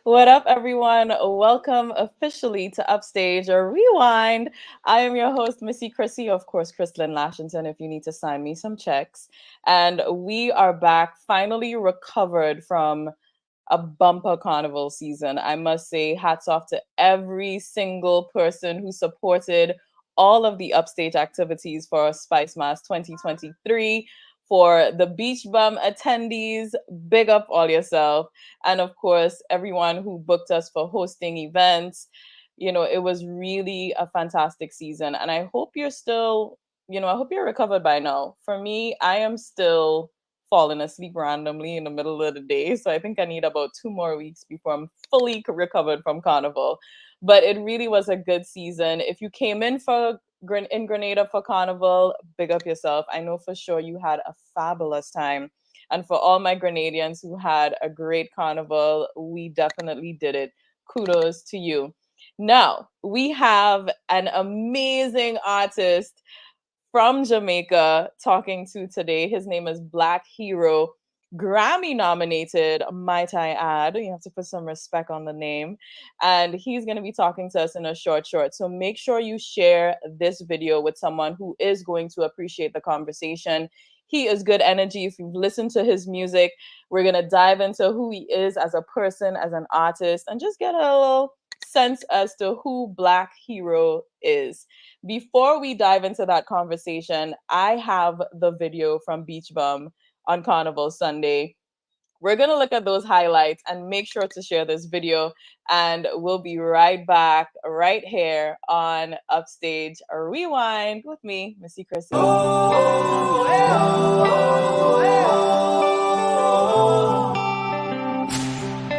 What up, everyone? Welcome officially to Upstage Rewind. I am your host, Msy.Chrissy, of course, Crystalline Lashington, if you need to sign me some checks. And we are back, finally recovered from a bumper carnival season. I must say, hats off to every single person who supported all of the upstage activities for Spice Mass 2023. For the Beach Bum attendees, big up all yourself. And of course, everyone who booked us for hosting events. It was really a fantastic season. And I hope you're still, I hope you're recovered by now. For me, I am still falling asleep randomly in the middle of the day. So I think I need about 2 more weeks before I'm fully recovered from Carnival. But it really was a good season. If you came in Grenada for Carnival, big up yourself. I know for sure you had a fabulous time. And for all my Grenadians who had a great Carnival, we definitely did it. Kudos to you. Now, we have an amazing artist from Jamaica talking to today. His name is Blvk H3ro, Grammy-nominated, might I add. You have to put some respect on the name. And he's going to be talking to us in a short. So make sure you share this video with someone who is going to appreciate the conversation. He is good energy. If you've listened to his music, we're going to dive into who he is as a person, as an artist, and just get a little sense as to who Blvk H3ro is. Before we dive into that conversation, I have the video from Beach Bum on Carnival Sunday. We're going to look at those highlights and make sure to share this video. And we'll be right back right here on Upstage Rewind with me, Msy.Chrissy.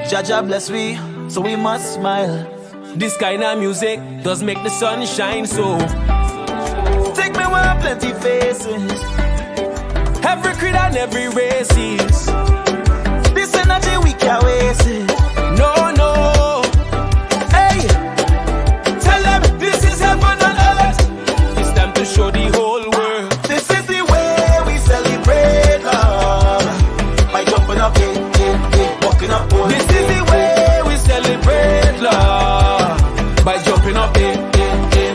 Jaja bless we, so we must smile. This kind of music does make the sun shine so. Take me where plenty faces. Every creed and every races. This energy we can't waste it. No. Hey, tell them this is heaven on earth. It's time to show the whole world. This is the way we celebrate love. By jumping up, walking up. This is the way we celebrate love. By jumping up,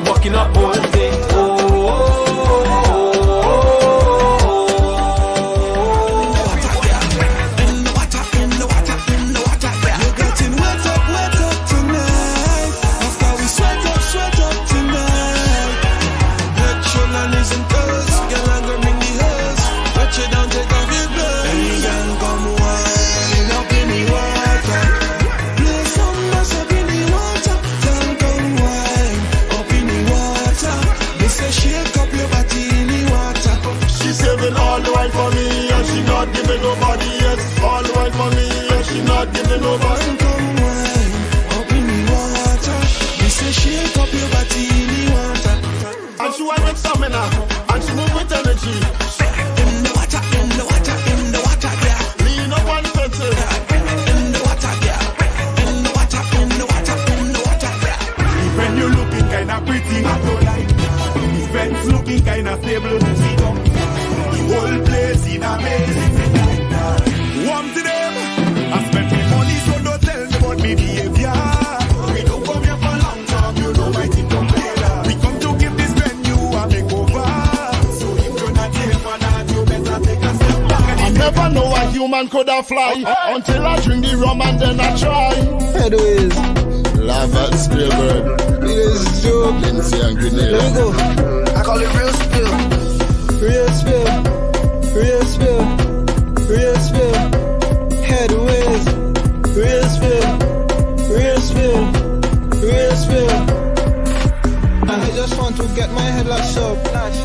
walking up all day. Giving nobody else all the wine for me, and she not giving nobody. Come wine, up in the water. You say shake up your body in the water. And she wine with stamina, and she move with energy. In the water, in the water, in the water, yeah. Lean up and fences. In the water, yeah. In the water, in the water, in the water, yeah. When you looking kinda pretty, I don't like. The fence looking kinda stable, see them. The whole place in a maze. Warm to them. I spend my money, so don't tell me about me behavior. We don't come here for long time, you know my team don't play that. We come to give this venue a makeover. So if you're not here for that, you better take a step back. I never know a human could have fly until I drink the rum and then I try. Anyways, Love and Spielberg. it is joke. Lindsay and Grenada. Let me go. I call it real spill. Real spill. Real spill. Real spill. Headways. Real spill. Real spill. Real spill. I just want to get my head lashed up.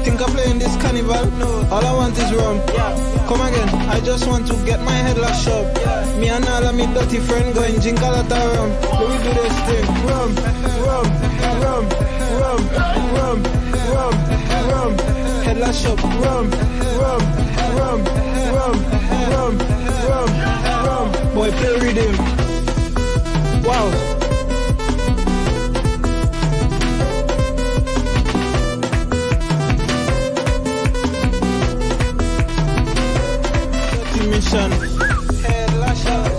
Think of playing this carnival? No. All I want is rum. Come again. I just want to get my head lashed up. Me and all of me dirty friend going drink a lot of rum. Let me do this thing. Rum, rum, rum, rum, rum, rum, rum. Head lash up. Rum, rum, rum, rum, rum, rum, rum. Boy, play rhythm. Wow. Mission. Head lash up.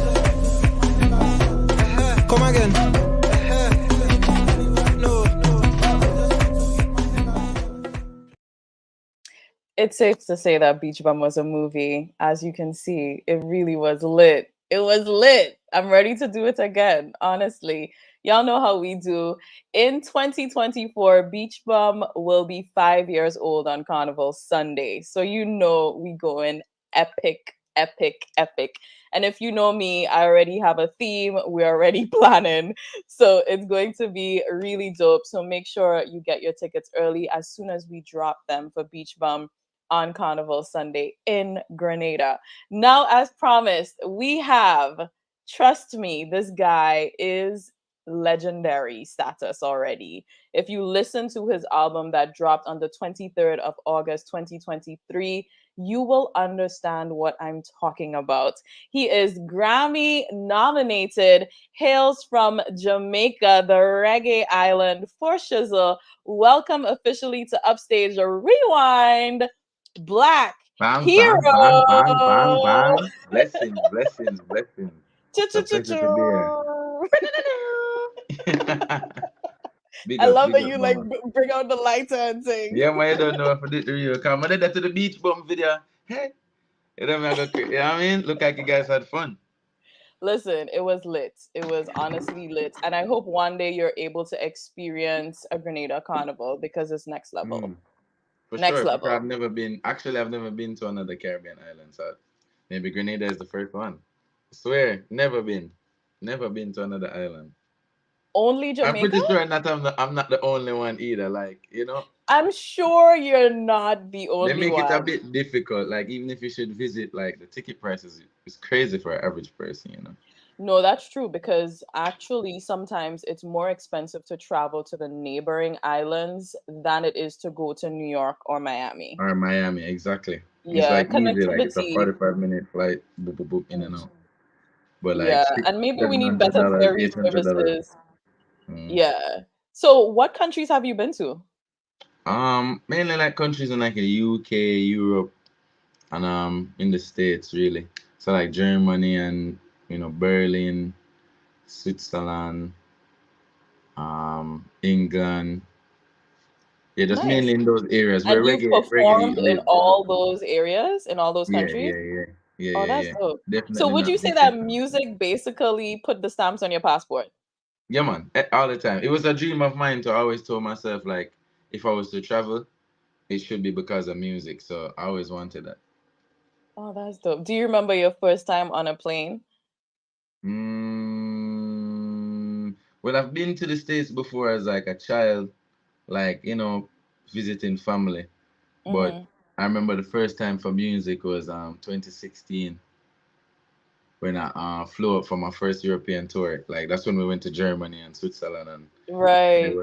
It's safe to say that Beach Bum was a movie. As you can see, it really was lit. It was lit. I'm ready to do it again, honestly. Y'all know how we do. In 2024, Beach Bum will be 5 years old on Carnival Sunday. So you know we going epic, epic, epic. And if you know me, I already have a theme. We're already planning. So it's going to be really dope. So make sure you get your tickets early as soon as we drop them for Beach Bum on Carnival Sunday in Grenada. Now, as promised, we have, trust me, this guy is legendary status already. If you listen to his album that dropped on the 23rd of August 2023, you will understand what I'm talking about. He is Grammy nominated, hails from Jamaica, the reggae island for Shizzle. Welcome officially to Upstage Rewind, Blvk Bang, bang, bang, bang, bang, H3ro. bang. Blessings, blessings, blessings. It's a pleasure to be here. I love that big up, you like mama. bring out the lighter and sing. Yeah, man, you don't know if I did the real. Come, I did that to the beach bum video. Hey, you know, I got, you know what I mean? Look like you guys had fun. Listen, it was lit. It was honestly lit. And I hope one day you're able to experience a Grenada carnival because it's next level. Mm, for Next sure, because level. I've never been to another Caribbean island, so maybe Grenada is the first one. I swear, never been to another island. Only I'm Jamaica? pretty sure I'm not the only one either. Like, you know, I'm sure you're not the they only make it a one. bit difficult. Like, even if you should visit, like, the ticket prices is crazy for an average person, you know. No, that's true because actually sometimes it's more expensive to travel to the neighboring islands than it is to go to New York or Miami. Or Miami, exactly. It's Yeah, like easy, like it's a connectivity. 45-minute flight, boop, boop, boop, in and out. But like Yeah, six, and maybe we seven need hundred better dollars, ferry $800. services. Mm. Yeah. So what countries have you been to? Mainly like countries in like the UK, Europe, and in the States really. So like Germany and Berlin, Switzerland, England. Yeah, just mainly Nice. in those areas where And you've reggae performed in lives, you know. all those areas, in all those Yeah, countries? yeah, yeah, yeah, Oh, yeah, that's yeah. dope. So Definitely would you not say missing that something. music basically put the stamps on your passport? Yeah, man, all the time. It was a dream of mine to always tell myself like, if I was to travel, it should be because of music. So I always wanted that. Oh, that's dope. Do you remember your first time on a plane? Well, I've been to the States before as like a child, like visiting family. But Mm-hmm. I remember the first time for music was 2016 when I flew up for my first European tour. Like that's when we went to Germany and Switzerland, and Right.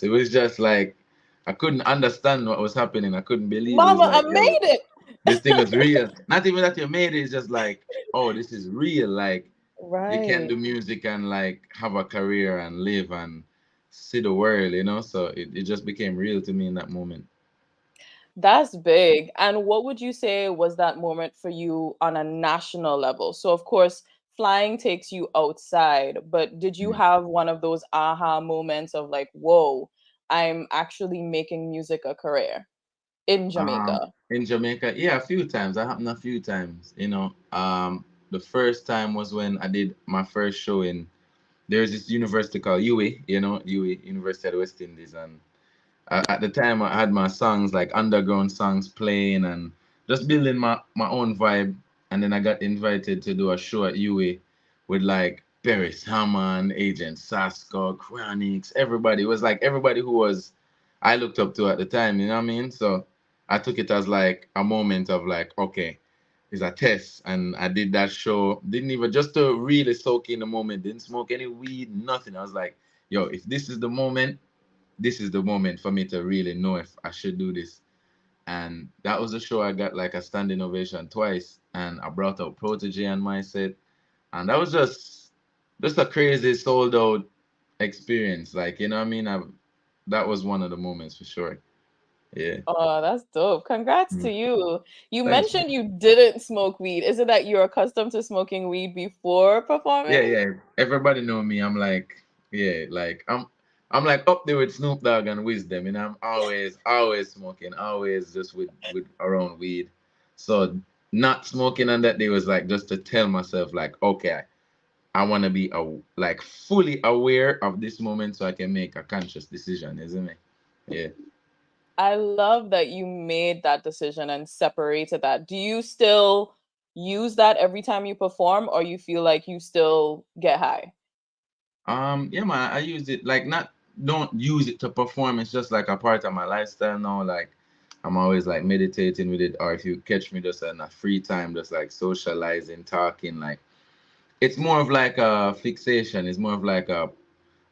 it was just like I couldn't understand what was happening. I couldn't believe it. It's Mama, I like, yo, made it. this thing is real. Not even that you made it, it's just like, oh, this is real. Like you can Right. do music and like have a career and live and see the world, you know? So it just became real to me in that moment. That's big. And what would you say was that moment for you on a national level? So, of course, flying takes you outside, but did you Mm. have one of those aha moments of like, whoa, I'm actually making music a career in Jamaica? In Jamaica, yeah, a few times. That happened a few times, you know. The first time was when I did my first show in there's this university called UWI, UWI, University of the West Indies, and at the time I had my songs like underground songs playing and just building my own vibe. And then I got invited to do a show at UA with like Paris Hammond, Agent Sasco, Chronix, everybody. It was like everybody who was I looked up to at the time, you know what I mean? So I took it as like a moment of like, okay, it's a test. And I did that show, didn't even just to really soak in the moment, didn't smoke any weed, nothing. I was like, yo, if this is the moment for me to really know if I should do this. And that was the show I got like a standing ovation twice. And I brought out Protege and my set. And that was just a crazy sold out experience. Like, you know what I mean? That was one of the moments for sure. Yeah. Oh, that's dope. Congrats to Mm. you. You Thanks, man. mentioned you didn't smoke weed. Is it that you're accustomed to smoking weed before Yeah, performing? yeah. Everybody know me. I'm like, yeah, like I'm like up there with Snoop Dogg and Wisdom, and I'm always smoking, always just with around weed. So not smoking on that day was like just to tell myself like, okay, I want to be like fully aware of this moment so I can make a conscious decision, isn't it? Yeah. I love that you made that decision and separated that. Do you still use that every time you perform, or you feel like you still get high? Yeah, man, I use it like not don't use it to perform. It's just like a part of my lifestyle now. Like I'm always like meditating with it, or if you catch me just in a free time, just like socializing, talking, like it's more of like a fixation. It's more of like a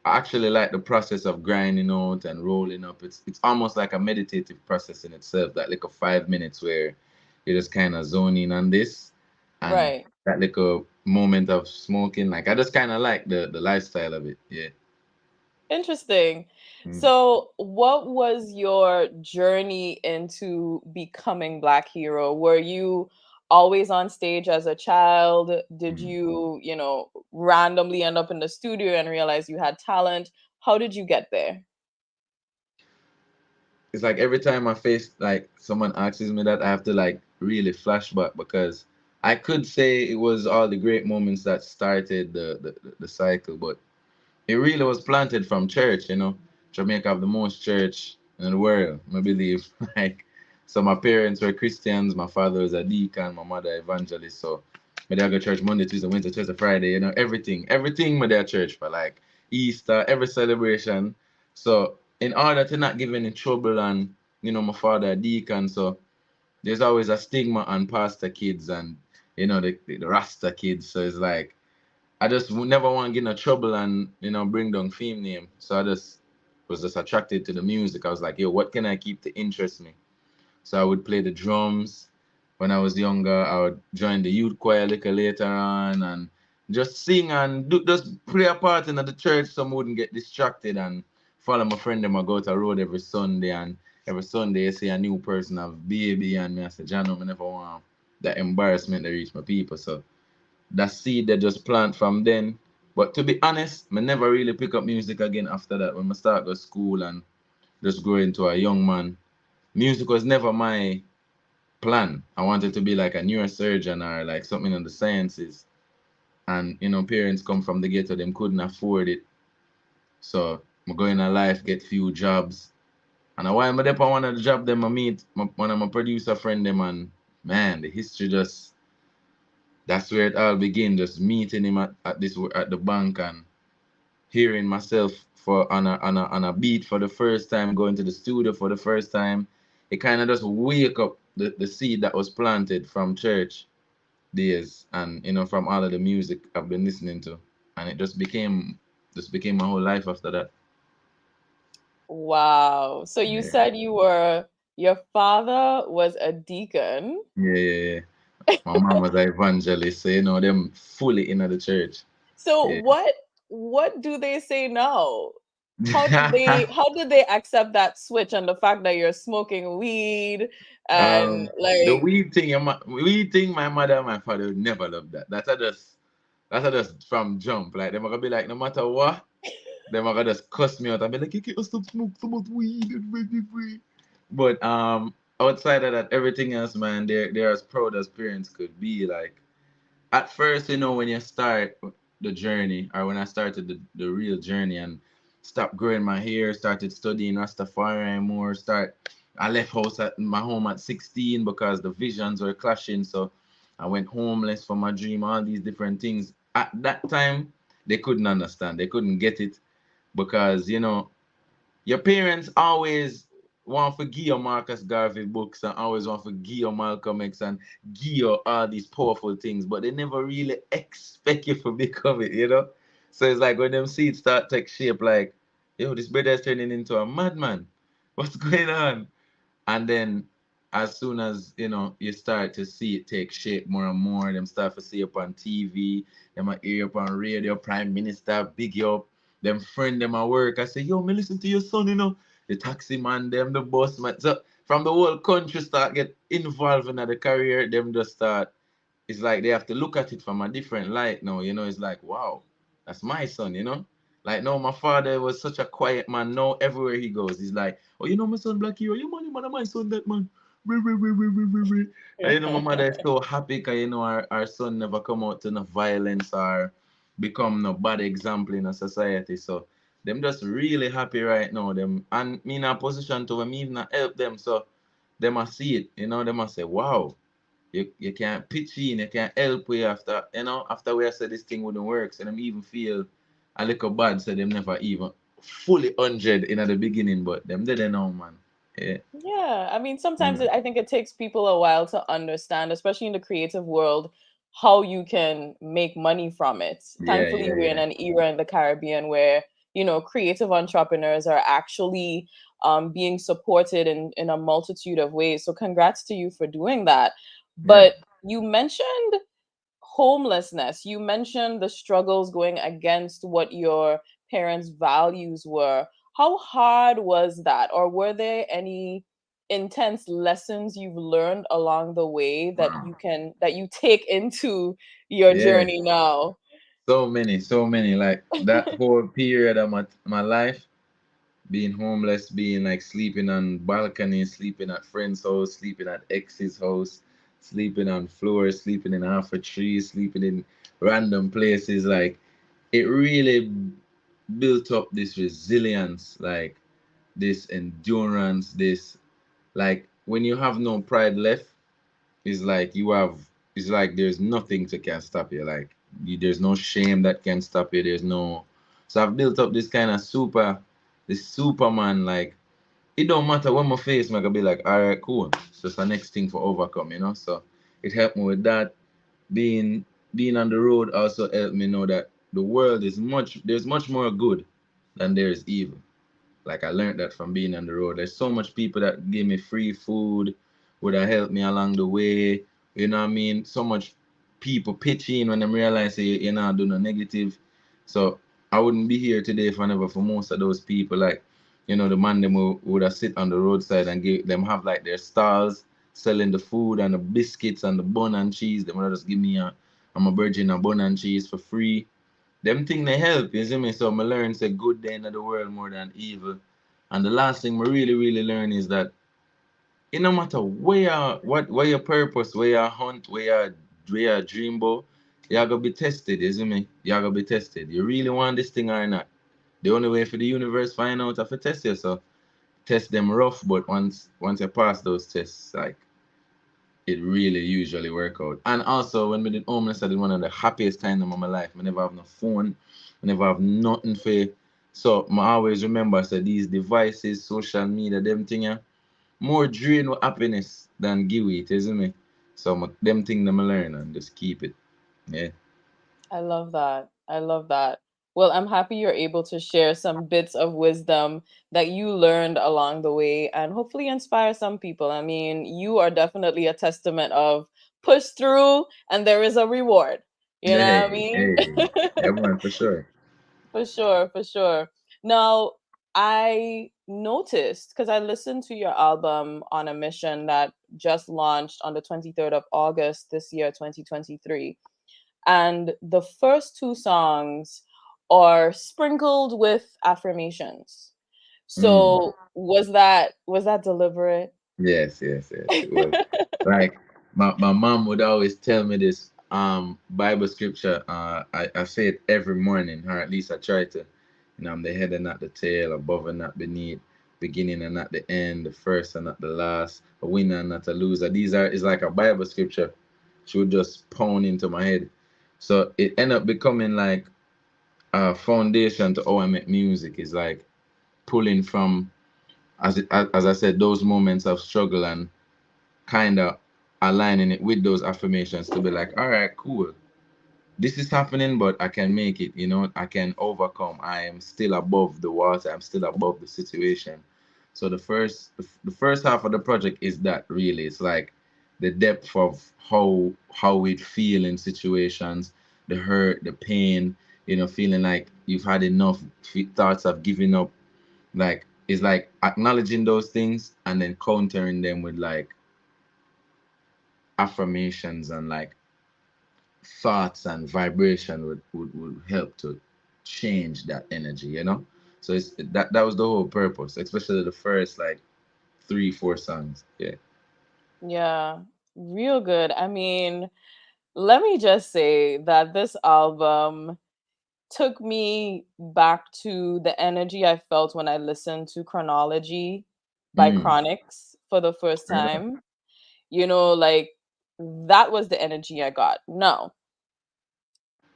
I actually like the process of grinding out and rolling up. It's almost like a meditative process in itself. That like a 5 minutes where you're just kind of zoning on this, and Right. that little moment of smoking. Like I just kind of like the lifestyle of it. Yeah. Interesting. Mm. So, what was your journey into becoming Black Hero? Were you always on stage as a child? Did Mm. you, randomly end up in the studio and realize you had talent? How did you get there? It's like every time I face like someone asks me that, I have to like really flashback because I could say it was all the great moments that started the cycle, but it really was planted from church, you know. Jamaica have the most church in the world, I believe. Like, so my parents were Christians, my father was a deacon, my mother evangelist. So my dad go church Monday, Tuesday, Wednesday, Thursday, Friday, you know, everything my dad church for like Easter, every celebration. So in order to not give any trouble and my father a deacon, so there's always a stigma on pastor kids and the Rasta kids. So it's like I just never want to get in trouble and bring down fame name. So I just was just attracted to the music. I was like, yo, what can I keep to interest me? So I would play the drums when I was younger. I would join the youth choir a little later on and just sing and just play a part in the church so I wouldn't get distracted and follow my friend them. I go to the road every Sunday and every Sunday I see a new person have baby and me I say, John, I never want that embarrassment to reach my people. So that seed that just plant from then. But to be honest, I never really pick up music again after that. When I start go school and just grow into a young man, music was never my plan. I wanted to be like a neurosurgeon or like something in the sciences. And parents come from the ghetto, them couldn't afford it. So I go in a life, get few jobs. And while I'm there on one of the job them I meet one of my producer friend them and man, the history just that's where it all began, just meeting him at the bank and hearing myself for on a beat for the first time, going to the studio for the first time. It kind of just wake up the seed that was planted from church days and from all of the music I've been listening to. And it just became my whole life after that. Wow. So you Yeah. said your father was a deacon. Yeah, yeah, yeah. My mom was an evangelist, so them fully in the church. So Yeah. what do they say now? How did they accept that switch and the fact that you're smoking weed and The like weed thing, my mother and my father would never love that. That's just from jump. Like they're gonna be like, no matter what, they're gonna just cuss me out and be like, you can't stop smoke so much weed and make it free. But outside of that, everything else, man, they're as proud as parents could be. Like at first, when you start the journey, or when I started the real journey and stopped growing my hair, started studying Rastafari more, I left my home at 16 because the visions were clashing. So I went homeless for my dream, all these different things. At that time, they couldn't understand. They couldn't get it because, your parents always want to give you Marcus Garvey books and always want to give you Malcolm X and give you all these powerful things, but they never really expect you to become it. So it's like when them seeds start take shape, like, yo, this brother is turning into a madman. What's going on? And then as soon as you start to see it take shape more and more, them start to see up on TV, them a hear up on radio, Prime Minister big you up, them friend them at work. I say, yo, me listen to your son, the taxi man, them the bus man. So from the whole country start get involved in the career, them just start. It's like they have to look at it from a different light now. It's like, wow, that's my son. Like, no, my father was such a quiet man. No, everywhere he goes, he's like, oh, you know my son Blvk H3ro, you man, my son that man. And you know, my mother is so happy because, you know, our son never come out to no violence or become no bad example in a society. So them just really happy right now. Them and me in a position to me even help them. So them must see it, you know, they must say, wow, you can't pitch in, you can't help we after, you know, after we said this thing wouldn't work. So them even feel a little bad, so them never even fully 100 in at the beginning, but them didn't know, man. Yeah. Yeah, I mean, sometimes Mm. I think it takes people a while to understand, especially in the creative world, how you can make money from it. Yeah, Thankfully, yeah, we're in yeah. an era in the Caribbean where, creative entrepreneurs are actually being supported in a multitude of ways. So, congrats to you for doing that. Yeah. But you mentioned homelessness. You mentioned the struggles going against what your parents' values were. How hard was that? Or were there any intense lessons you've learned along the way Wow. that you take into your Yeah. journey now? So many, so many. Like that whole period of my life, being homeless, being like sleeping on balconies, sleeping at friends' house, sleeping at ex's house, sleeping on floors, sleeping in half a tree, sleeping in random places. Like it really built up this resilience, like this endurance, this like when you have no pride left, it's like you have it's like there's nothing to can stop you. Like there's no shame that can stop you. There's no so I've built up this kind of this superman like it don't matter what my face, I can be like, all right, cool. It's just the next thing for overcome, you know. So it helped me with that. Being being on the road also helped me know that the world is there's much more good than there is evil. Like I learned that from being on the road. There's so much people that give me free food, would have helped me along the way. You know what I mean? So much people pitch in when them realize say you're not doing no negative. So I wouldn't be here today if I never for most of those people. Like, you know, the man them would have sit on the roadside and give them have like their stalls selling the food and the biscuits and the bun and cheese. They would just give me I'm a virgin a bun and cheese for free. Them thing they help, you see me? So I learn say good day in the world more than evil. And the last thing we really, really learn is that it no matter where your purpose, where your hunt, where your dream bow, you're gonna be tested, you see me? You're gonna be tested. You really want this thing or not. The only way for the universe find out if to test you, so test them rough, but once you pass those tests, like it really usually work out. And also when we did homeless, I did one of the happiest times of my life. I never have no phone, I never have nothing for. So I always remember I said these devices, social media, them thing more drain with happiness than give it, isn't it? So them thing them I learn and just keep it. Yeah. I love that. I love that. Well, I'm happy you're able to share some bits of wisdom that you learned along the way and hopefully inspire some people. I mean, you are definitely a testament of push through and there is a reward. You know what I Hey, mean? hey. Everyone for sure. For sure, for sure. Now, I noticed because I listened to your album On a Mission that just launched on the 23rd of August this year, 2023. And the first two songs are sprinkled with affirmations. Mm. So was that deliberate? Yes, yes, yes. It was like my mom would always tell me this Bible scripture. I say it every morning, or at least I try to. You know, I'm the head and not the tail, above and not beneath, beginning and not the end, the first and not the last, a winner and not a loser. These are is like a Bible scripture. She would just pound into my head. So it ended up becoming like a foundation to how I make music. Is like pulling from as I said, those moments of struggle and kind of aligning it with those affirmations to be like, all right, cool. This is happening, but I can make it. You know, I can overcome. I am still above the water. I'm still above the situation. So the first half of the project is that really. It's like the depth of how we feel in situations, the hurt, the pain. You know, feeling like you've had enough thoughts of giving up. Like it's like acknowledging those things and then countering them with like affirmations and like thoughts and vibration would help to change that energy, you know. So it's that was the whole purpose, especially the first like 3 4 songs. Yeah. Yeah, real good. I mean, let me just say that this album took me back to the energy I felt when I listened to Chronology by Mm. Chronix for the first Right on. time. Like that was the energy I got. No,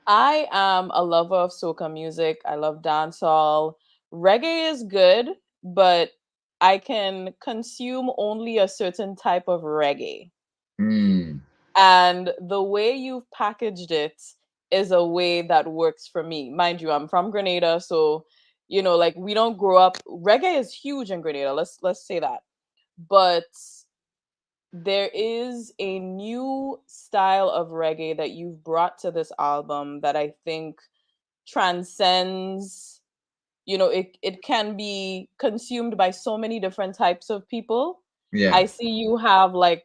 I am a lover of soca music. I love dancehall. Reggae is good, but I can consume only a certain type of reggae. Mm. And the way you've packaged it is a way that works for me. Mind you, I'm from Grenada, so like we don't grow up. Reggae is huge in Grenada. Let's say that. But there is a new style of reggae that you've brought to this album that I think transcends, it can be consumed by so many different types of people. Yeah. I see you have like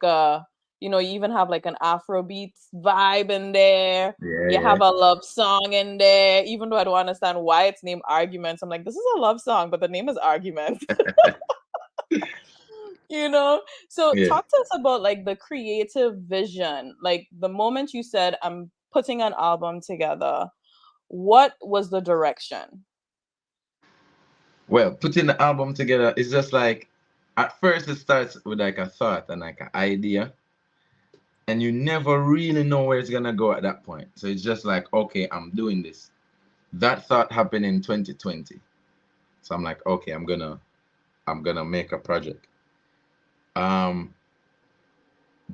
you even have like an Afrobeat vibe in there. Yeah. You Yeah. have a love song in there, even though I don't understand why it's named Arguments. I'm like, this is a love song, but the name is Argument. you know so Yeah. talk to us about like the creative vision, like the moment you said, I'm putting an album together. What was the direction? Well, putting the album together is just like at first it starts with like a thought and like an idea, and you never really know where it's gonna go at that point. So it's just like, okay, I'm doing this. That thought happened in 2020. So I'm like, okay, I'm gonna make a project. Um,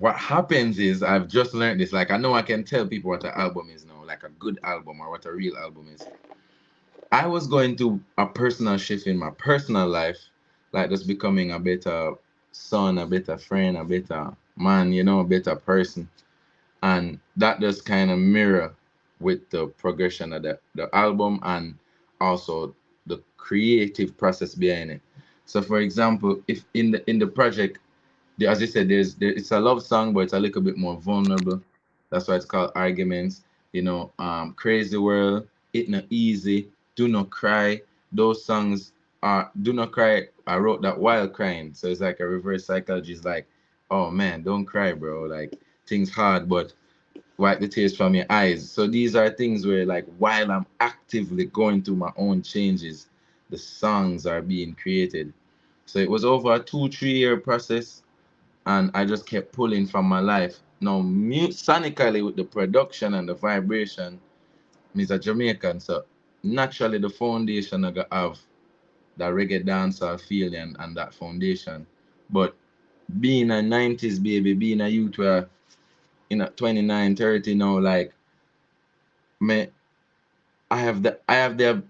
what happens is I've just learned this. Like I know I can tell people what an album is now, like a good album or what a real album is. I was going through a personal shift in my personal life, like just becoming a better son, a better friend, a better man, a better person. And that just kind of mirror with the progression of the album and also the creative process behind it. So for example, if in the project, as you said, it's a love song, but it's a little bit more vulnerable. That's why it's called Arguments. Crazy World, It Not Easy, Do Not Cry. Those songs are Do Not Cry. I wrote that while crying, so it's like a reverse psychology. It's like, oh man, don't cry, bro. Like things hard, but wipe the tears from your eyes. So these are things where, like, while I'm actively going through my own changes, the songs are being created. So it was over a 2 3 year process, and I just kept pulling from my life. Now, sonically, with the production and the vibration, I'm a Jamaican, so naturally the foundation I got have that reggae dancehall feeling and that foundation. But being a 90s baby, being a youth where in a 29, 30 now, like me, I have the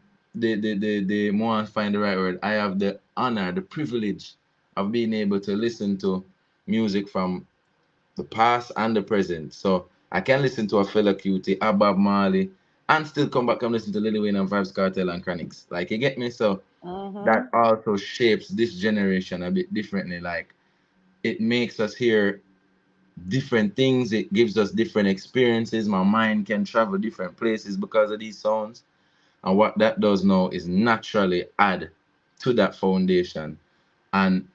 more I find the right word. I have the honor, the privilege of being able to listen to music from the past and the present. So I can listen to a fella cutie, a Bob Marley, and still come back and listen to Lil Wayne and Vibes Cartel and Chronics. Like you get me? So that Mm-hmm. also shapes this generation a bit differently. Like it makes us hear different things, it gives us different experiences. My mind can travel different places because of these sounds. And what that does now is naturally add to that foundation. And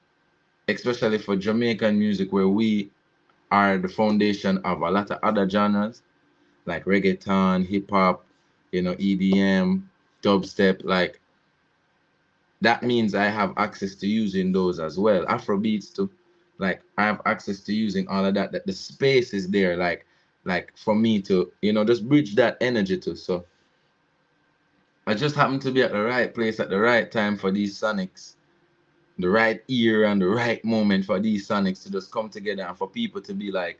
especially for Jamaican music, where we are the foundation of a lot of other genres like reggaeton, hip hop, EDM, dubstep. Like that means I have access to using those as well. Afrobeats too. Like I have access to using all of that. That the space is there, like for me to, just bridge that energy to. So I just happened to be at the right place at the right time for these sonics, the right ear and the right moment for these sonics to just come together and for people to be like,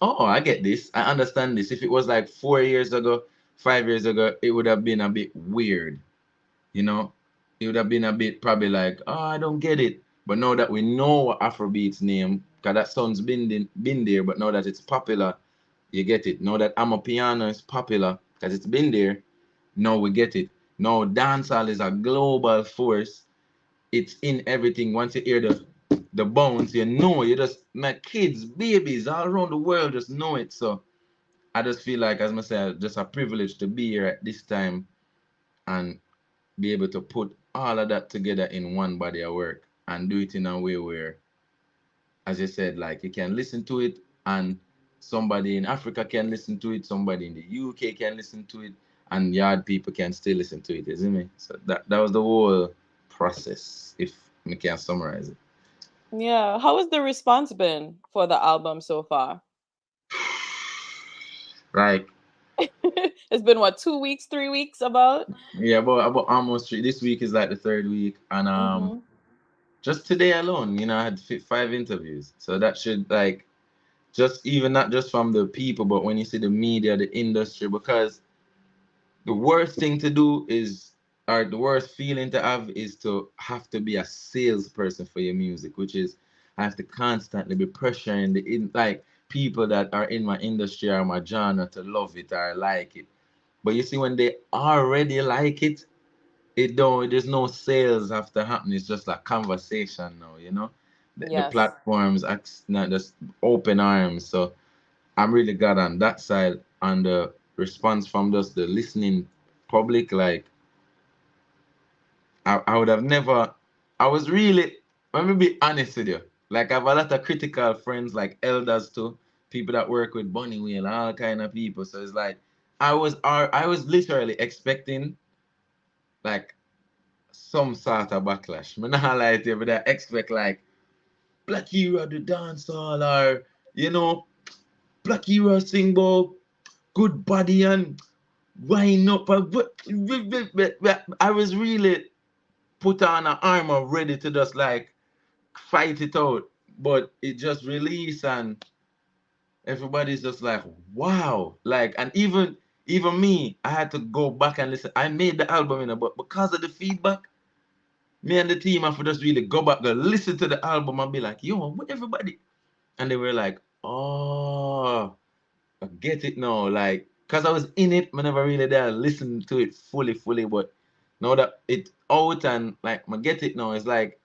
oh, I get this. I understand this. If it was like 4 years ago, 5 years ago, it would have been a bit weird. You know, it would have been a bit probably like, oh, I don't get it. But now that we know what Afrobeats name, because that song's been there, but now that it's popular, you get it. Now that I'm a piano is popular, because it's been there, now we get it. Now dancehall is a global force. It's in everything. Once you hear the bones, you just my kids, babies all around the world just know it. So I just feel like, as I said, just a privilege to be here at this time and be able to put all of that together in one body of work and do it in a way where, as I said, like you can listen to it and somebody in Africa can listen to it, somebody in the UK can listen to it, and yard people can still listen to it, isn't it? So that was the whole process, if we can summarize it. Yeah. How has the response been for the album so far? Like, It's been what, 2 weeks, 3 weeks about? yeah, about almost three. This week is like the third week, and Mm-hmm. just today alone, I had 5 interviews. So that should like just even not just from the people, but when you see the media, the industry, because the worst thing to do is, or the worst feeling to have is to have to be a salesperson for your music, which is I have to constantly be pressuring like people that are in my industry or my genre to love it or like it. But you see, when they already like it, there's no sales after happening. It's just like conversation now. The Yes. platforms not just open arms. So I'm really glad on that side, and the response from just the listening public. Like I would have never. I was really. Let me be honest with you. Like I have a lot of critical friends, like elders too, people that work with Bunny Wheel, all kind of people. So it's like I was literally expecting like some sort of backlash. I'm not lie to you, but I expect like Black Hero the dancehall, or Black Hero sing about good body and wind up. I was really put on an armor ready to just like fight it out, but it just released and everybody's just like, wow. Like, and even me, I had to go back and listen. I made the album, but because of the feedback, me and the team have to just really go back and listen to the album and be like, yo, what everybody? And they were like, oh, I get it now. Like, because I was in it, I never really there listen to it fully. But now that it out and like, I get it now, it's like,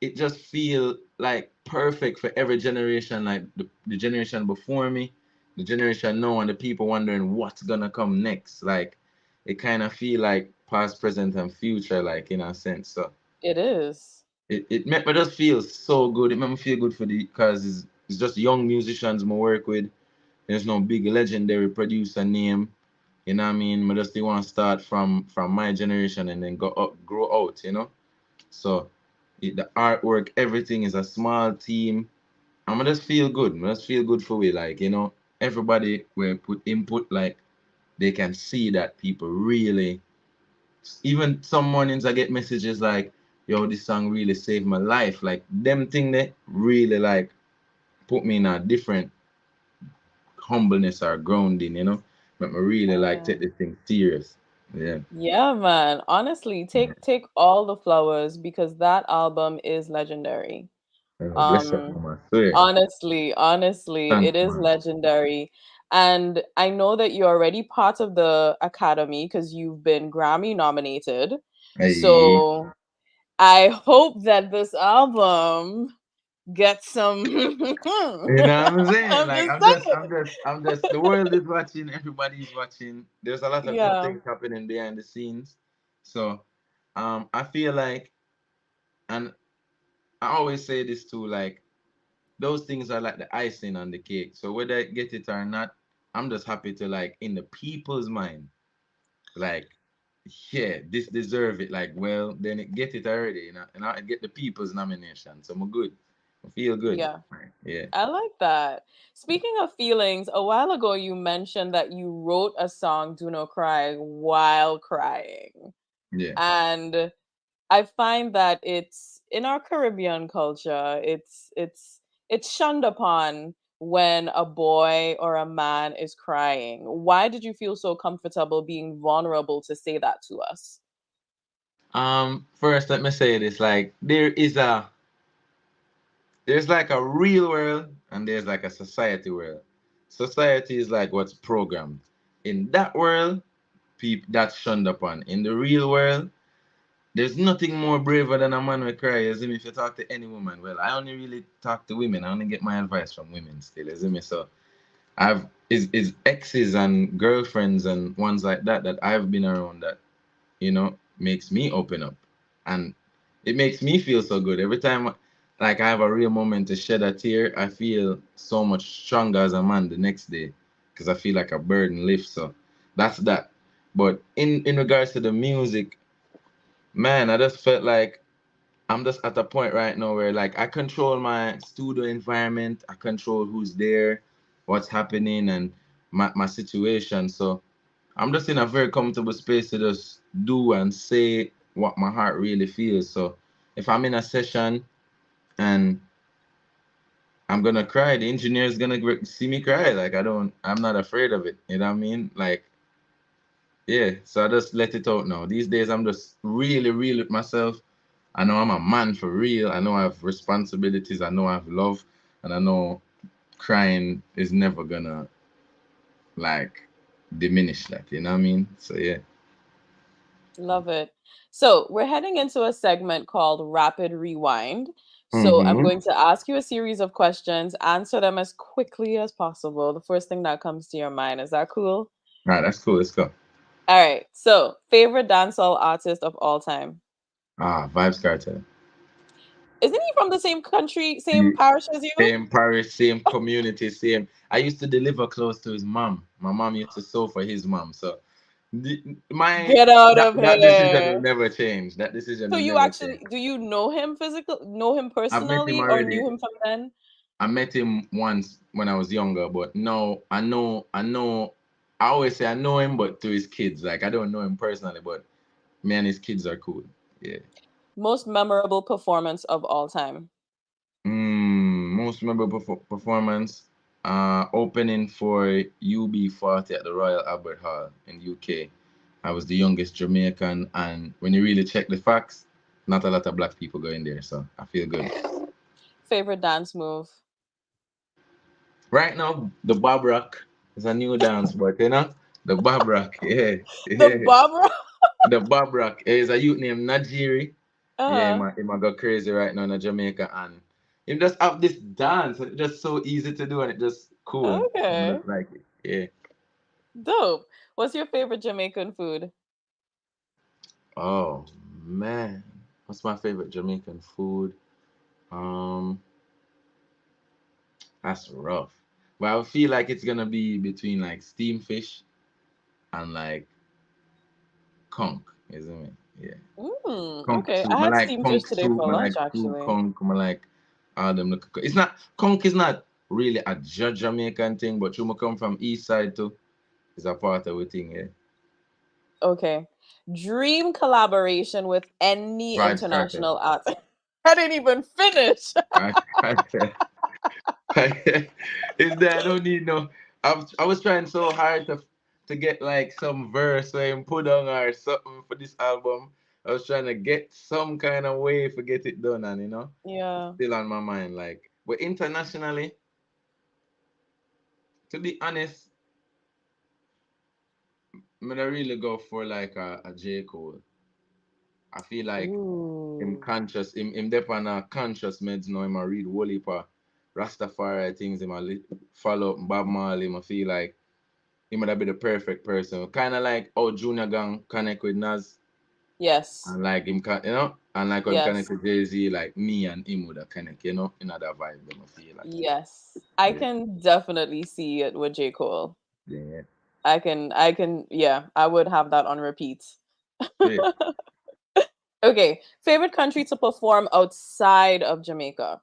it just feel like perfect for every generation, like the generation before me, the generation now, and the people wondering what's gonna come next. Like, it kind of feel like past, present, and future, like in a sense. So It is. it made me just feel so good. It made me feel good for because it's just young musicians I work with. There's no big legendary producer name. You know what I mean? I just want to start from my generation and then go up, grow out. So the artwork, everything is a small team. I'm just feel good. I just feel good for we everybody will put input, like they can see that people really, even some mornings I get messages like, yo, this song really saved my life. Like them thing that really like put me in a different humbleness or grounding. But me really like Yeah. take this thing serious. Yeah. Yeah, man. Honestly, take all the flowers because that album is legendary. Bless up, Um, mama. Swear. honestly, it Thanks, is man. legendary. And I know that you're already part of the Academy because you've been Grammy nominated. Hey. So I hope that this album gets some. You know what I'm saying? I'm Like just saying. I'm just the world is watching, everybody's watching. There's a lot of good Yeah, things happening behind the scenes. So I feel like, and I always say this too, like those things are like the icing on the cake. So whether I get it or not, I'm just happy to like in the people's mind, like, yeah, this deserve it. Like, well, then it get it already, and I get the people's nomination. So I'm good. I feel good. yeah. Right. Yeah. I like that. Speaking of feelings, a while ago you mentioned that you wrote a song, Do Not Cry, while crying. Yeah. And I find that it's in our Caribbean culture, it's shunned upon when a boy or a man is crying. Why did you feel so comfortable being vulnerable to say that to us? First let me say this, like there's like a real world and there's like a society world. Society is like what's programmed. In that world, people that's shunned upon. In the real world, there's nothing more braver than a man with cry. As in, if you talk to any woman, well, I only really talk to women. I only get my advice from women still, as in. So I've is exes and girlfriends and ones like that I've been around that makes me open up, and it makes me feel so good every time. Like I have a real moment to shed a tear, I feel so much stronger as a man the next day because I feel like a burden lifts. So that's that. But in regards to the music, man, I just felt like I'm just at a point right now where like I control my studio environment, I control who's there, what's happening, and my situation. So I'm just in a very comfortable space to just do and say what my heart really feels. So if I'm in a session and I'm gonna cry, the engineer's gonna see me cry. Like I'm not afraid of it. You know what I mean? Like, yeah. So I just let it out now. These days I'm just really real with myself. I know I'm a man for real. I know I have responsibilities. I know I have love, and I know crying is never gonna like diminish that. You know what I mean? So yeah. Love it. So we're heading into a segment called Rapid Rewind. So I'm Mm-hmm. going to ask you a series of questions, answer them as quickly as possible. The first thing that comes to your mind. Is that cool? All right, that's cool. Let's go. All right. So, favorite dancehall artist of all time? Vibes Cartel. Isn't he from the same country, same parish as you? Same parish, same community, same. I used to deliver clothes to his mom. My mom used to sew for his mom. So my Get out that of that decision will here. never change. That decision So will you never change. actually do you know him know him I've met him personally or already. knew him from then? I met him once when I was younger, but no, I know. I always say I know him, but to his kids, like I don't know him personally, but me and his kids are cool. Yeah. Most memorable performance of all time. Most memorable performance, opening for UB40 at the Royal Albert Hall in UK. I was the youngest Jamaican, and when you really check the facts, not a lot of black people go in there, so I feel good. Favorite dance move. Right now, the Bob Rock is a new dance, but the Bob Rock, yeah, The yeah. Barbara. The Bob Rock is a youth named Najiri. Yeah, Uh, he might go crazy right now in Jamaica, and him just have this dance, and it's just so easy to do, and it just cool. I okay. just like it. Yeah. Dope. What's your favorite Jamaican food? Oh man, what's my favorite Jamaican food? Um, that's rough. But I feel like it's gonna be between like steamed fish and like conch, isn't it? Yeah. Conch Okay. soup. I I had like steamed fish conch today soup. for I lunch like stew actually. conch. I like all them. It's not conch is not really a Jamaican thing, but you come from East Side too. It's a part of the thing. Yeah. Okay. Dream collaboration with any Vibes cartel. international artist. I didn't even finish. Vibes cartel. Is that I don't need no. I was trying so hard to get like some verse or put on or something for this album. I was trying to get some kind of way to get it done, and it's Yeah. still on my mind. Like, but internationally, to be honest, I'm gonna really go for like a J Cole. I feel like him Ooh. conscious, him dep on a conscious meds now. Him a read whole heap of Rastafari things. Him a follow up Bob Marley. I feel like he might be the perfect person. Kind of like how Junior Gang connect with Nas, Yes. and like him, and like how him connect Yes. with Jay Z, like me and him would have connect, in that vibe. Them I feel like, Yes. I yeah, can definitely see it with J. Cole. yeah, Yeah, I would have that on repeat. yeah. Okay. Favorite country to perform outside of Jamaica?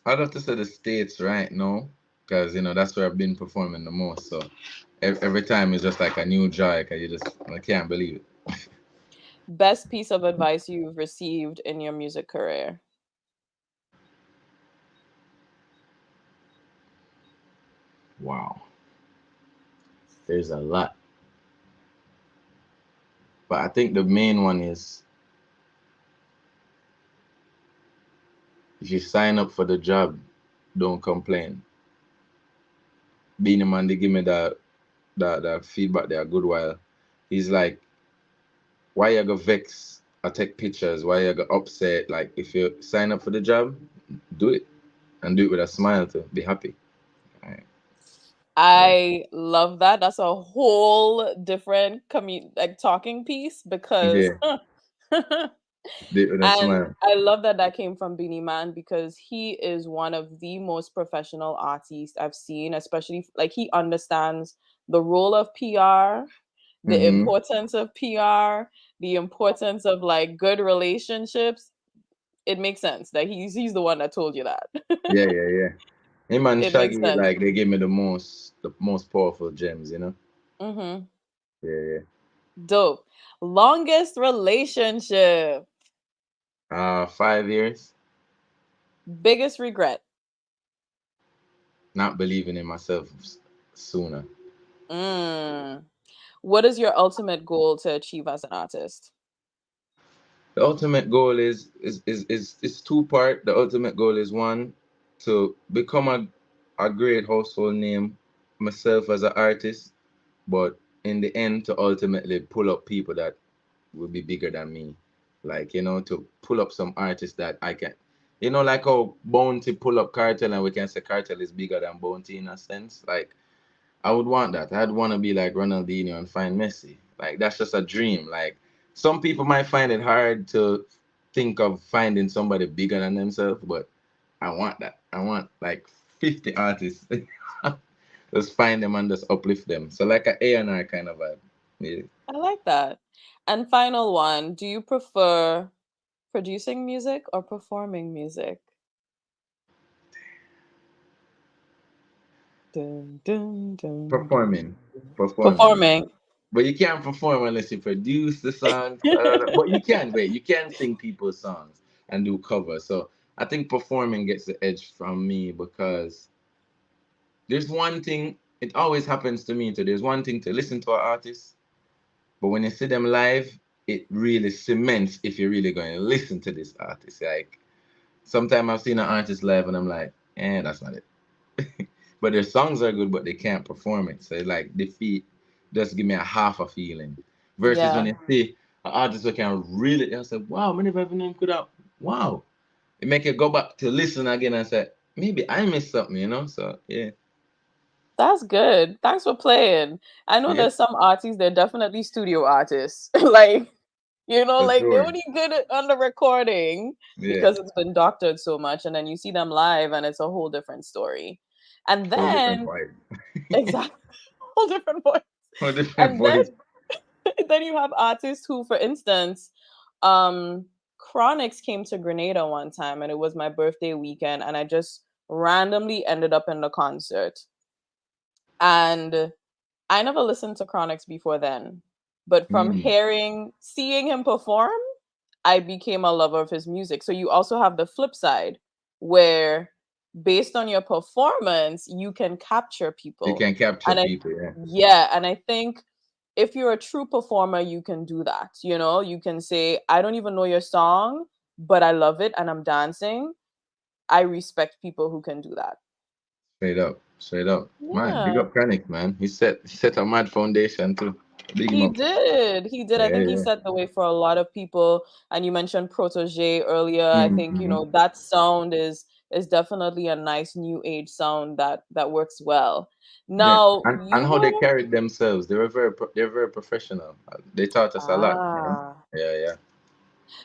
I'd have to say the States right now, because that's where I've been performing the most. So every time it's just like a new joy, because I can't believe it. Best piece of advice you've received in your music career? Wow, there's a lot, but I think the main one is if you sign up for the job, don't complain. Being a man, they give me that feedback there a good while. He's like, why you go vex or take pictures? Why you go upset? Like, if you sign up for the job, do it and do it with a smile to be happy. Right. I love that. That's a whole different like talking piece Yeah, because that's and my. I love that that came from Beanie Man because he is one of the most professional artists I've seen, especially like he understands the role of PR, the Mm-hmm. importance of PR, the importance of like good relationships. It makes sense that he's the one that told you that. Yeah, yeah, yeah. Him and It makes Shaggy, sense. like they gave me the most powerful gems, you know. Mhm. Yeah, yeah. Dope. Longest relationship. 5 years, Biggest regret. not believing in myself sooner. Mm. What is your ultimate goal to achieve as an artist? The ultimate goal is two-part. The ultimate goal is one, to become a great household name myself as an artist, but in the end to ultimately pull up people that will be bigger than me. Like, to pull up some artists that I can, like how Bounty pull up Cartel, and we can say Cartel is bigger than Bounty in a sense. Like, I would want that. I'd want to be like Ronaldinho and find Messi. Like, that's just a dream. Like, some people might find it hard to think of finding somebody bigger than themselves, but I want that. I want like 50 artists. Just find them and just uplift them. So like a A&R kind of vibe. Yeah. I like that. And final one, do you prefer producing music or performing music? Dun, dun, dun, dun. Performing. Performing. Performing. But you can't perform unless you produce the songs. But you can, wait, you can sing people's songs and do covers. So I think performing gets the edge from me because there's one thing, it always happens to me too. There's one thing to listen to an artist, but when you see them live, it really cements if you're really going to listen to this artist. Like, sometimes I've seen an artist live and I'm like, that's not it. But their songs are good, but they can't perform it. So like defeat just give me a half a feeling. Versus when Yeah, you see an artist who can really, I say, wow, many of them could have, wow. It make you go back to listen again and say, maybe I missed something. So yeah, that's good. Thanks for playing. I know yeah, there's some artists, they're definitely studio artists. Like, for like they're sure. only good on the recording Yeah, because it's been doctored so much. And then you see them live and it's a whole different story. And whole different then, vibe. exactly, whole different voice. Whole different And then voice. then you have artists who, for instance, um, Chronix came to Grenada one time and it was my birthday weekend and I just randomly ended up in the concert. And I never listened to Chronix before then. But from Mm. seeing him perform, I became a lover of his music. So you also have the flip side where based on your performance, you can capture You people. can capture And people, yeah. I think if you're a true performer, you can do that. You can say, I don't even know your song, but I love it and I'm dancing. I respect people who can do that. Straight up, straight up. Man, big Yeah. up Chronic, man. He set a mad foundation too. Big him He up. did. He did. I Yeah, think he yeah. set the way for a lot of people. And you mentioned Protege earlier. I think, Mm-hmm. that sound is definitely a nice new age sound that works well. Yeah, Now, and how they carried themselves, they're very professional. They taught us a lot. ah Yeah, yeah.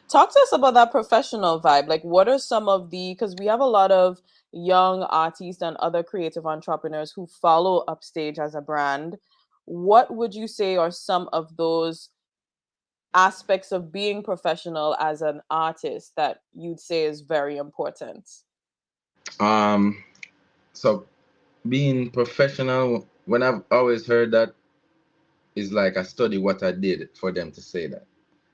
talk to us about that professional vibe. Like, what are some of because we have a lot of young artists and other creative entrepreneurs who follow Upstage as a brand. What would you say are some of those aspects of being professional as an artist that you'd say is very important? Um, so being professional, when I've always heard that is like I study what I did for them to say that.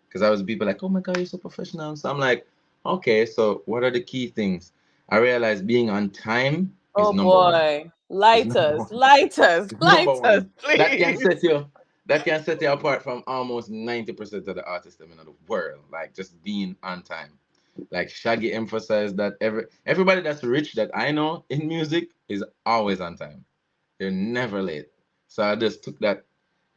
Because I was people like, oh my God, you're so professional. So I'm like, okay, so what are the key things? I realized being on time is Oh number one. boy. Is number Lighters, one. lighters, It's number lighters, one. That can please. set you that can set you apart from almost 90% of the artists in the world. Like just being on time. Like Shaggy emphasized that everybody that's rich that I know in music is always on time. They're never late. So I just took that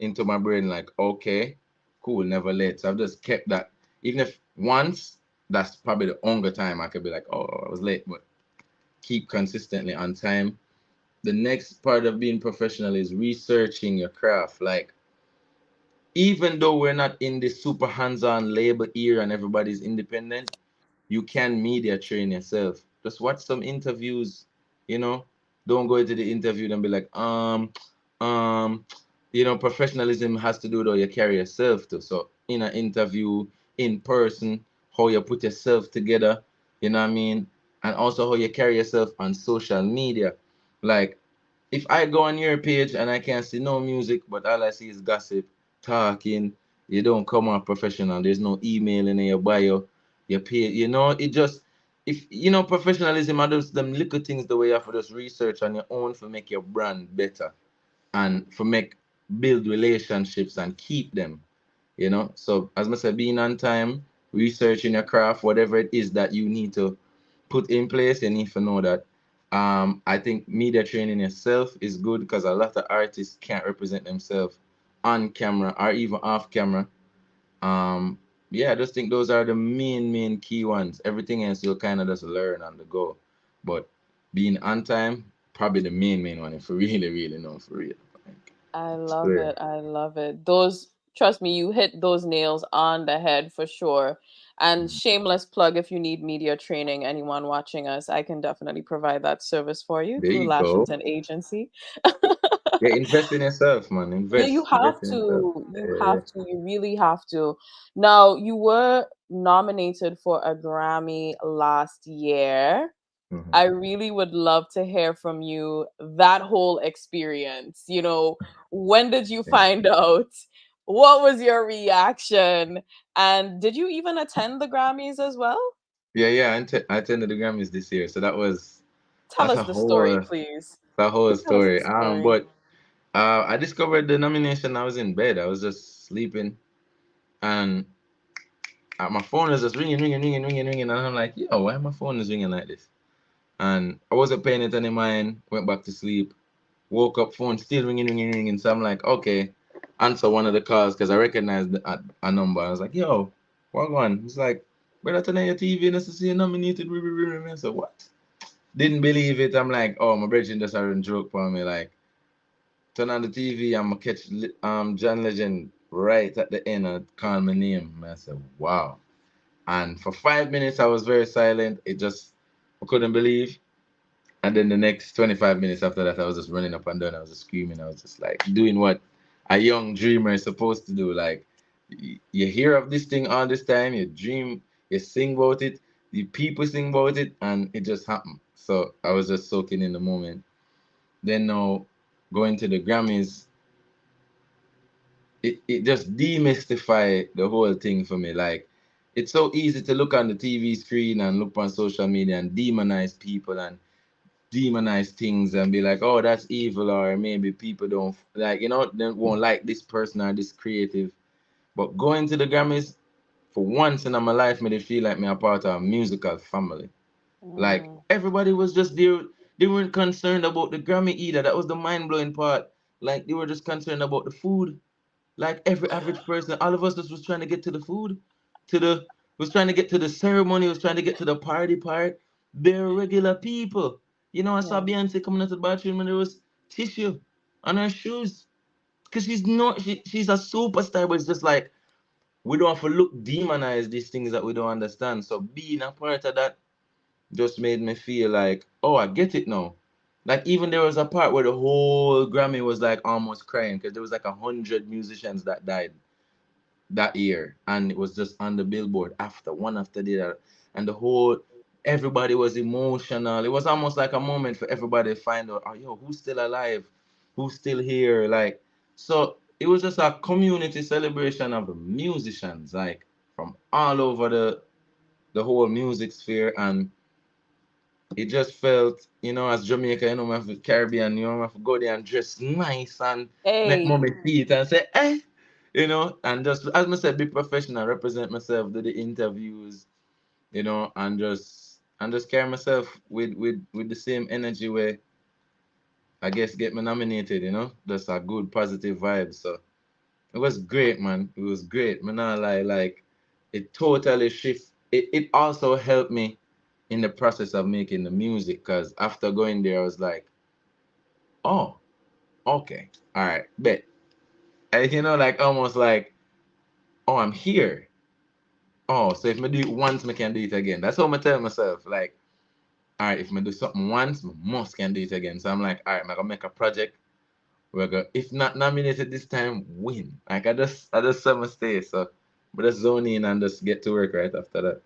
into my brain, like, okay, cool, never late. So I've just kept that. Even if once, that's probably the only time I could be like, oh, I was late, but keep consistently on time. the next part of being professional is researching your craft. Like, even though we're not in this super hands-on labor era and everybody's independent, you can media train yourself. Just watch some interviews, you know. Don't go into the interview and be like, um, professionalism has to do with how you carry yourself too. So in an interview, in person, how you put yourself together, you know what I mean? And also how you carry yourself on social media. Like, if I go on your page and I can't see no music, but all I see is gossip, talking, you don't come out professional. There's no email in your bio. You pay, it just, if professionalism are those them little things the way you have to just research on your own for make your brand better and for make build relationships and keep them. So as I said, being on time, researching your craft, whatever it is that you need to put in place, you need to know that. I think media training itself is good because a lot of artists can't represent themselves on camera or even off camera. um yeah, I just think those are the main key ones. Everything else you'll kind of just learn on the go, but being on time, probably the main one, if you really know, for real. Like, I love swear. it. I love it. Those, trust me, you hit those nails on the head for sure. And shameless plug, if you need media training, anyone watching us, I can definitely provide that service for you There through you go. Lashington Agency. Yeah, invest in yourself, man. Yeah, you Invest have in yourself. to. You Yeah. have to. You really have to. Now, you were nominated for a Grammy last year. Mhm. I really would love to hear from you that whole experience. When did you Yeah. find out? What was your reaction? And did you even attend the Grammys as well? Yeah. I attended the Grammys this year, so Tell that's us a the story, whole please. the whole Tell us the story. story. But I discovered the nomination. I was in bed. I was just sleeping, and my phone was just ringing, and I'm like, yo, why my phone is ringing like this? And I wasn't paying it any mind. Went back to sleep. Woke up, phone still ringing. So I'm like, okay, answer one of the calls because I recognized a number. I was like, yo, what going? It's like, brother, turn on your TV and I see you nominated. I said, what? Didn't believe it. I'm like, oh, my brethren just having joke for me. Like, turn on the TV, I'm gonna catch John Legend right at the end and call my name. And I said, wow. And for 5 minutes, I was very silent. I couldn't believe. And then the next 25 minutes after that, I was just running up and down. I was just screaming. I was just like doing what a young dreamer is supposed to do. Like, you hear of this thing all this time, you dream, you sing about it, the people sing about it, and it just happened. So I was just soaking in the moment. Then now, going to the Grammys, it just demystify the whole thing for me. Like, it's so easy to look on the TV screen and look on social media and demonize people and demonize things and be like, oh, that's evil, or maybe people don't like, they won't like this person or this creative. But going to the Grammys, for once in my life, made it feel like me a part of a musical family. Like, Mm, everybody was just there. They weren't concerned about the Grammy either. That was the mind blowing part. Like, they were just concerned about the food. Like every average person, all of us just was trying to get to the food, to the was trying to get to the ceremony, was trying to get to the party part. They're regular people. I saw yeah, Beyonce coming out the bathroom and there was tissue on her shoes. Cause she's a superstar, but it's just like we don't have to look demonize these things that we don't understand. So being a part of that just made me feel like, oh, I get it now. Like even there was a part where the whole Grammy was like almost crying because there was like 100 musicians that died that year, and it was just on the billboard after one after the other, and the whole everybody was emotional. It was almost like a moment for everybody to find out, oh yo, who's still alive, who's still here, like. So it was just a community celebration of the musicians, like from all over the whole music sphere, and it just felt, as Jamaica, I have to Caribbean, I have to go there and dress nice and make mommy hey, see it and say, eh, and just, as I said, be professional, represent myself, do the interviews, and just carry myself with the same energy where I guess get me nominated, just a good positive vibe. So it was great, man. It was great. Man, not lie, like it totally shift. It also helped me in the process of making the music because after going there, I was like, Oh, okay. All right. Bet. Like almost like, oh, I'm here. Oh, so if I do it once, I can do it again. That's how I tell myself. Like, all right, if I do something once, I must can do it again. So I'm like, all right, I'm gonna make a project. We're gonna, if not nominated this time, win. Like I just set my stay. So, but just zone in and just get to work right after that.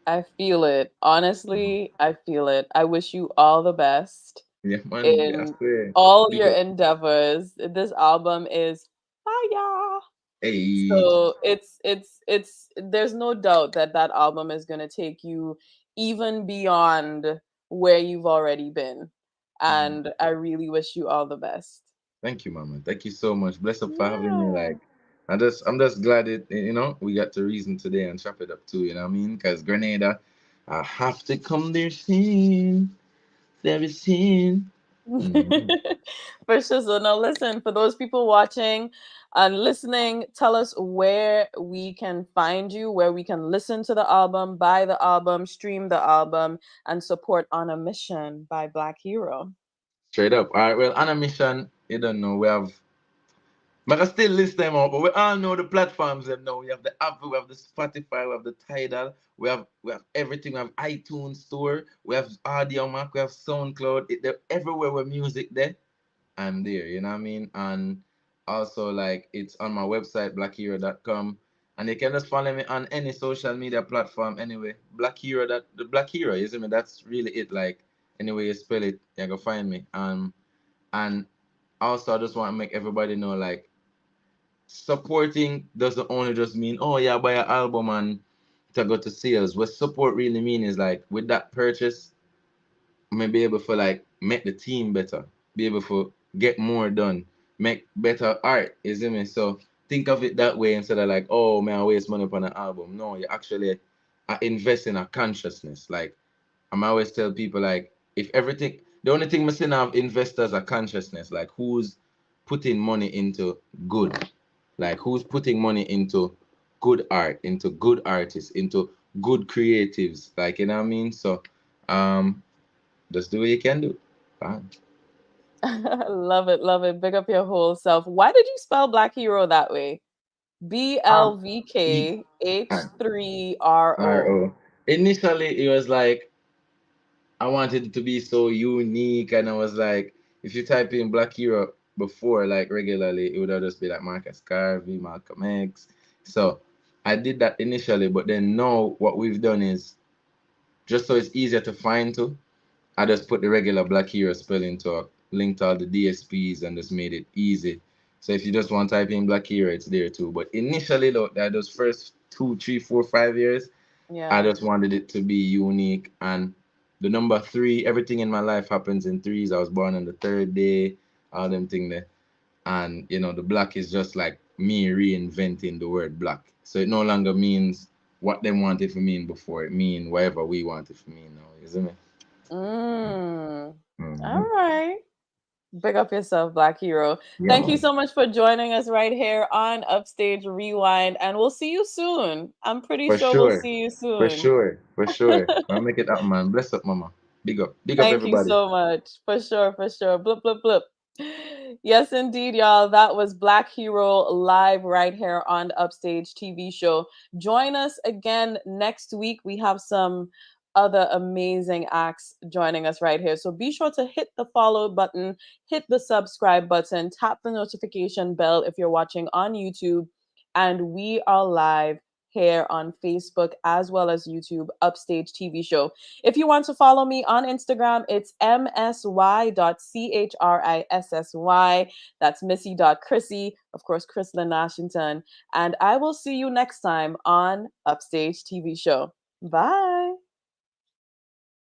I feel it. Honestly, I feel it. I wish you all the best Yeah, man. I in swear. all Big your up. endeavors. This album is fire. Hey, So it's there's no doubt that that album is going to take you even beyond where you've already been. mm, And I really wish you all the best. thank you, mama. Thank you so much. Bless up for having me. Yeah. Like, I'm just glad we got to reason today and chop it up too. You know what I mean? Because Grenada, I have to come there soon. Very soon. Mhm. For sure. So now listen, for those people watching and listening, tell us where we can find you, where we can listen to the album, buy the album, stream the album, and support On a Mission by Black Hero. Straight up. All right. Well, on a mission, you don't know. But I still list them out. But we all know the platforms. Them now. We have the Apple, we have the Spotify, we have the Tidal, we have everything. We have iTunes Store, we have Audio Mac, we have SoundCloud. They're everywhere where music there. I'm there, you know what I mean? And also like it's on my website, blackhero.com. And you can just follow me on any social media platform anyway. Black Hero, that the Black Hero, you see me? That's really it. Like any way you spell it, you can find me. And also I just want to make everybody know like supporting doesn't only just mean, oh yeah, buy an album and to go to sales. What support really mean is like with that purchase, may be able to like make the team better, be able to get more done, make better art. You see me? So think of it that way instead of like, oh man, I waste money upon an album. No, you actually invest in a consciousness. Like I'm always tell people like if everything the only thing missing have investors are consciousness, like who's putting money into good, like who's putting money into good art, into good artists, into good creatives, like you know what I mean? So um just do what you can do. Fine. Love it, love it. Big up your whole self. Why did you spell Black Hero that way? B Um, L V E K H R 3 R O. O. Initially, it was like I wanted it to be so unique, and I was like, if you type in Black Hero before, like regularly, it would have just be like Marcus Garvey, Malcolm X. So I did that initially, but then now what we've done is just so it's easier to find to. I just put the regular Black Hero spelling to a link to all the DSPs and just made it easy. So if you just want to type in Black Hero, it's there too. But initially, though, that those first 2, 3, 4, 5 years, I Yeah. just wanted it to be unique. And the number three, everything in my life happens in threes. I was born on the third day, all them thing there. And the black is just like me reinventing the word black. So it no longer means what them want it to mean before. It mean whatever we want it to mean now. You see me? Mm. All Mm-hmm. right. Big up yourself, Black Hero. Yeah, Thank you man. so much for joining us right here on Upstage Rewind, and we'll see you soon. I'm pretty For sure we'll sure. see you For soon. sure. For sure. I'll make it up, man. Bless up, mama. Big up. Big up, Thank you everybody. so much. For sure, for sure. Blip, blip, blip. Yes, indeed, y'all. That was Black Hero live right here on the Upstage TV show. Join us again next week. We have some other amazing acts joining us right here. So be sure to hit the follow button, hit the subscribe button, tap the notification bell if you're watching on YouTube. And we are live here on Facebook as well as YouTube, Upstage TV show. If you want to follow me on Instagram, it's msy.chrissy. That's Msy.Chrissy, of course, Chrislyn Washington. And I will see you next time on Upstage TV Show. Bye.